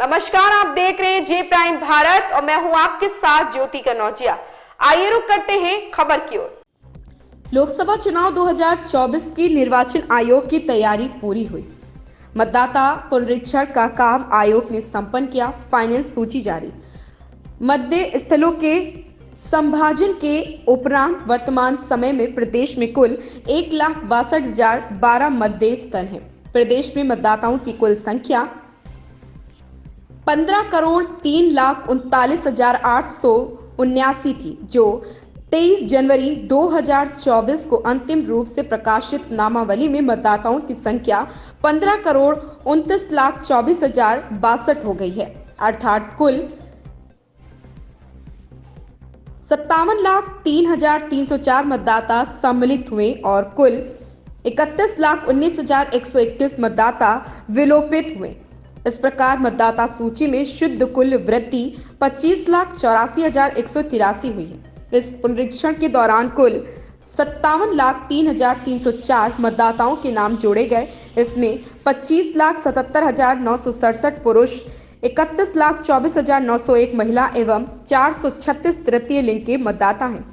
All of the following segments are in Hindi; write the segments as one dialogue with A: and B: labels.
A: नमस्कार, आप देख रहे हैं जे प्राइम भारत और मैं हूं आपके साथ ज्योति कनौजिया। आइए रुक करते हैं खबर की ओर। लोकसभा चुनाव 2024 की निर्वाचन आयोग की तैयारी पूरी हुई। मतदाता पुनरीक्षण का काम आयोग ने संपन्न किया। फाइनल सूची जारी। मतदेय स्थलों के संभाजन के उपरांत वर्तमान समय में प्रदेश में कुल 1,62,012 मतदेय स्थल हैं। प्रदेश में मतदाताओं की कुल संख्या 15,03,39,879 थी, जो 23 जनवरी 2024 को अंतिम रूप से प्रकाशित नामावली में मतदाताओं की संख्या 15,29,24,062 हो गई है। अर्थात कुल 57,03,304 मतदाता सम्मिलित हुए और कुल 31,19,121 मतदाता विलोपित हुए। इस प्रकार मतदाता सूची में शुद्ध कुल वृद्धि 25,84,183 हुई है। इस पुनरीक्षण के दौरान कुल 57,03,304 मतदाताओं के नाम जोड़े गए। इसमें 25,77,967 पुरुष, 31,24,901 महिला एवं 436 तृतीय लिंग के मतदाता हैं।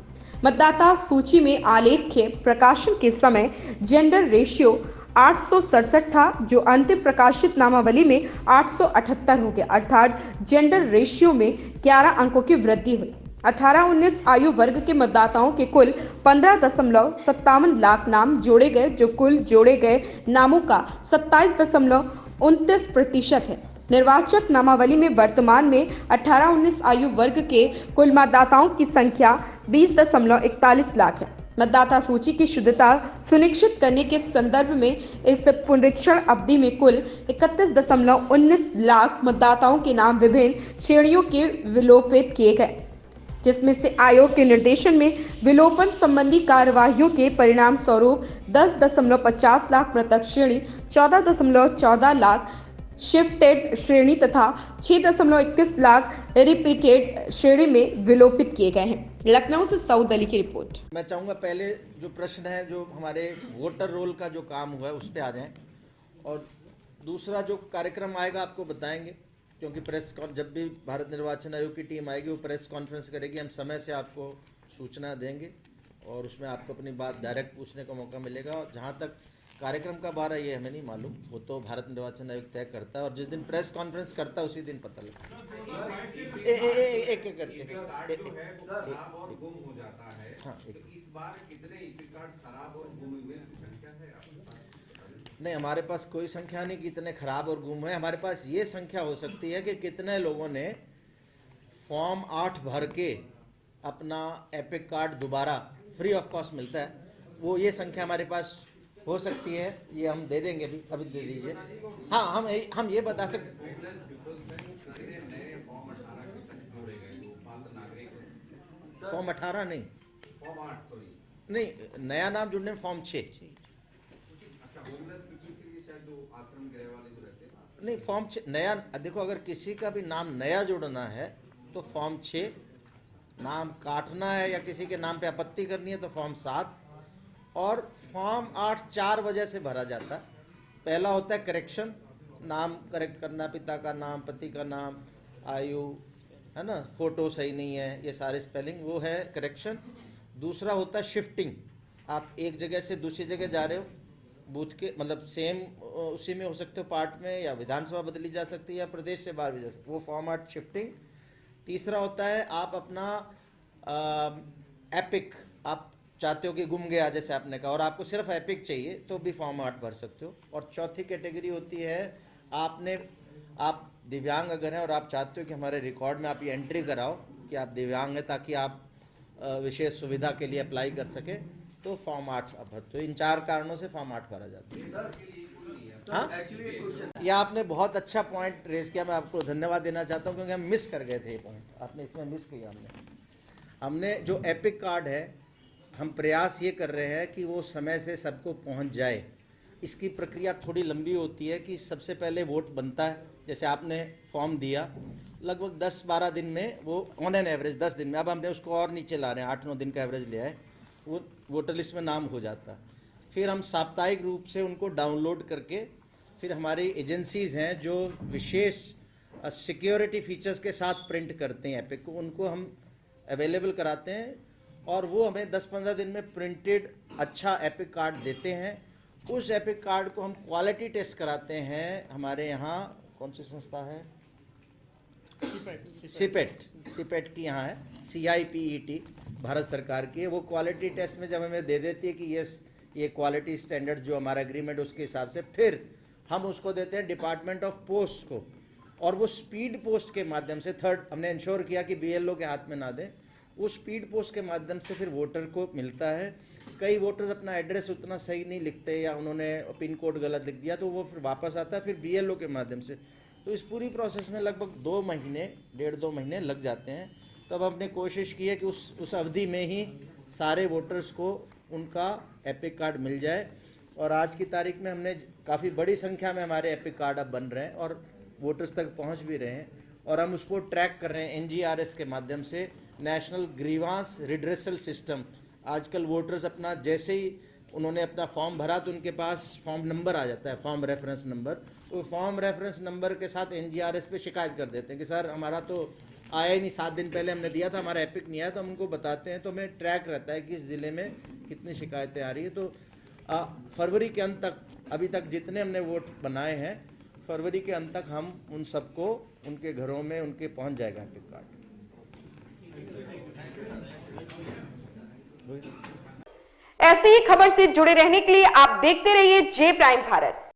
A: मतदाता सूची में आलेख्य प्रकाशन के समय जेंडर रेशियो 867 था, जो अंतिम प्रकाशित नामावली में 878 हो गया। अर्थात जेंडर रेशियो में 11 अंकों की वृद्धि हुई। 18-19 आयु वर्ग के मतदाताओं के कुल 15.57 लाख नाम जोड़े गए, जो कुल जोड़े गए नामों का 27.29% है। निर्वाचक नामावली में वर्तमान में 18-19 आयु वर्ग के कुल मतदाताओं की संख्या 20.41 लाख है। मतदाता सूची की शुद्धता सुनिश्चित करने के संदर्भ में इस पुनरीक्षण अवधि में कुल 31.19 लाख मतदाताओं के नाम विभिन्न श्रेणियों के विलोपित किए गए, जिसमें से आयोग के निर्देशन में विलोपन संबंधी कार्यवाहियों के परिणाम स्वरूप 10.50 लाख पृथक श्रेणी, 14.14 लाख शिफ्टेड श्रेणी तथा 6.21 लाख रिपीटेड श्रेणी में विलोपित किए गए हैं। लखनऊ से सऊद अली की रिपोर्ट।
B: मैं चाहूँगा पहले जो प्रश्न है, जो हमारे वोटर रोल का जो काम हुआ है उस पर आ जाएं, और दूसरा जो कार्यक्रम आएगा आपको बताएंगे, क्योंकि जब भी भारत निर्वाचन आयोग की टीम आएगी वो प्रेस कॉन्फ्रेंस करेगी। हम समय से आपको सूचना देंगे और उसमें आपको अपनी बात डायरेक्ट पूछने का मौका मिलेगा। और जहाँ तक कार्यक्रम कब आ रहा है ये हमें नहीं मालूम, वो तो भारत निर्वाचन आयोग तय करता है, और जिस दिन प्रेस कॉन्फ्रेंस करता है उसी दिन पता लगता है। एक एक करके नहीं, हमारे पास कोई संख्या नहीं कितने खराब और गुम है। हमारे पास ये संख्या हो सकती है कि कितने लोगों ने फॉर्म 8 भर के अपना एपिक कार्ड दोबारा फ्री ऑफ कॉस्ट मिलता है, वो ये संख्या हमारे पास हो सकती है। ये हम दे देंगे, अभी दे दीजिए। हाँ, हम ये बता सकते। फॉर्म 18 नहीं, फॉर्म 8 नहीं, नया नाम जुड़ने में फॉर्म 6 नहीं, फॉर्म 6 नया। देखो, अगर किसी का भी नाम नया जोड़ना है तो फॉर्म 6, नाम काटना है या किसी के नाम पे आपत्ति करनी है तो फॉर्म 7, और फॉर्म 8 4 वजह से भरा जाता है। पहला होता है करेक्शन, नाम करेक्ट करना, पिता का नाम, पति का नाम, आयु, है ना, फोटो सही नहीं है, ये सारे स्पेलिंग, वो है करेक्शन। दूसरा होता है शिफ्टिंग, आप एक जगह से दूसरी जगह जा रहे हो, बूथ के मतलब सेम उसी में हो सकते हो पार्ट में, या विधानसभा बदली जा सकती है या प्रदेश से बाहर भी जा सकती है, वो फॉर्म 8 शिफ्टिंग। तीसरा होता है आप अपना एपिक, आप चाहते हो कि गुम गया जैसे आपने कहा और आपको सिर्फ एपिक चाहिए तो भी फॉर्म 8 भर सकते हो। और चौथी कैटेगरी होती है आप दिव्यांग अगर हैं और आप चाहते हो कि हमारे रिकॉर्ड में आप ये एंट्री कराओ कि आप दिव्यांग हैं, ताकि आप विशेष सुविधा के लिए अप्लाई कर सके, तो फॉर्म 8 आप भरते हो। इन 4 कारणों से फॉर्म 8 भरा जाता है। हाँ, ये आपने बहुत अच्छा पॉइंट रेज किया, मैं आपको धन्यवाद देना चाहता हूँ, क्योंकि हम मिस कर गए थे ये पॉइंट, आपने इसमें मिस किया। हमने जो एपिक कार्ड है, हम प्रयास ये कर रहे हैं कि वो समय से सबको पहुंच जाए। इसकी प्रक्रिया थोड़ी लंबी होती है कि सबसे पहले वोट बनता है, जैसे आपने फॉर्म दिया, लगभग 10-12 दिन में वो ऑन एन एवरेज 10 दिन में, अब हमने उसको और नीचे ला रहे हैं, 8-9 दिन का एवरेज लिया है, वो वोटर लिस्ट में नाम हो जाता है। फिर हम साप्ताहिक रूप से उनको डाउनलोड करके, फिर हमारी एजेंसीज़ हैं जो विशेष सिक्योरिटी फीचर्स के साथ प्रिंट करते हैं एपिक को, उनको हम अवेलेबल कराते हैं और वो हमें 10-15 दिन में प्रिंटेड अच्छा एपिक कार्ड देते हैं। उस एपिक कार्ड को हम क्वालिटी टेस्ट कराते हैं। हमारे यहाँ कौन सी संस्था है? सीपेट की यहाँ है, CIPET भारत सरकार की है। वो क्वालिटी टेस्ट में जब हमें दे देती है कि ये क्वालिटी स्टैंडर्ड्स जो हमारा एग्रीमेंट उसके हिसाब से, फिर हम उसको देते हैं डिपार्टमेंट ऑफ पोस्ट को, और वो स्पीड पोस्ट के माध्यम से हमने इंश्योर किया कि BLO के हाथ में ना दें, वो स्पीड पोस्ट के माध्यम से फिर वोटर को मिलता है। कई वोटर्स अपना एड्रेस उतना सही नहीं लिखते या उन्होंने पिन कोड गलत लिख दिया, तो वो फिर वापस आता है फिर BLO के माध्यम से। तो इस पूरी प्रोसेस में लगभग 2 महीने, 1.5-2 महीने लग जाते हैं। तब हमने कोशिश की है कि उस अवधि में ही सारे वोटर्स को उनका एपिक कार्ड मिल जाए, और आज की तारीख में हमने काफ़ी बड़ी संख्या में हमारे एपिक कार्ड अब बन रहे हैं और वोटर्स तक पहुंच भी रहे हैं, और हम उसको ट्रैक कर रहे हैं NGRS के माध्यम से, नेशनल ग्रीवांस रिड्रेसल सिस्टम। आजकल वोटर्स अपना जैसे ही उन्होंने अपना फॉर्म भरा तो उनके पास फॉर्म नंबर आ जाता है, फॉर्म रेफरेंस नंबर। तो फॉर्म रेफरेंस नंबर के साथ NGRS पे शिकायत कर देते हैं कि सर हमारा तो आया ही नहीं, 7 दिन पहले हमने दिया था, हमारा एपिक नहीं आया। तो हम उनको बताते हैं, तो हमें ट्रैक रहता है कि इस ज़िले में कितनी शिकायतें आ रही है। तो फरवरी के अंत तक, अभी तक जितने हमने वोट बनाए हैं, फरवरी के अंत तक हम उन सबको उनके घरों में उनके पहुंच जाएगा एपिक कार्ड।
C: ऐसे ही खबर से जुड़े रहने के लिए आप देखते रहिए J प्राइम भारत।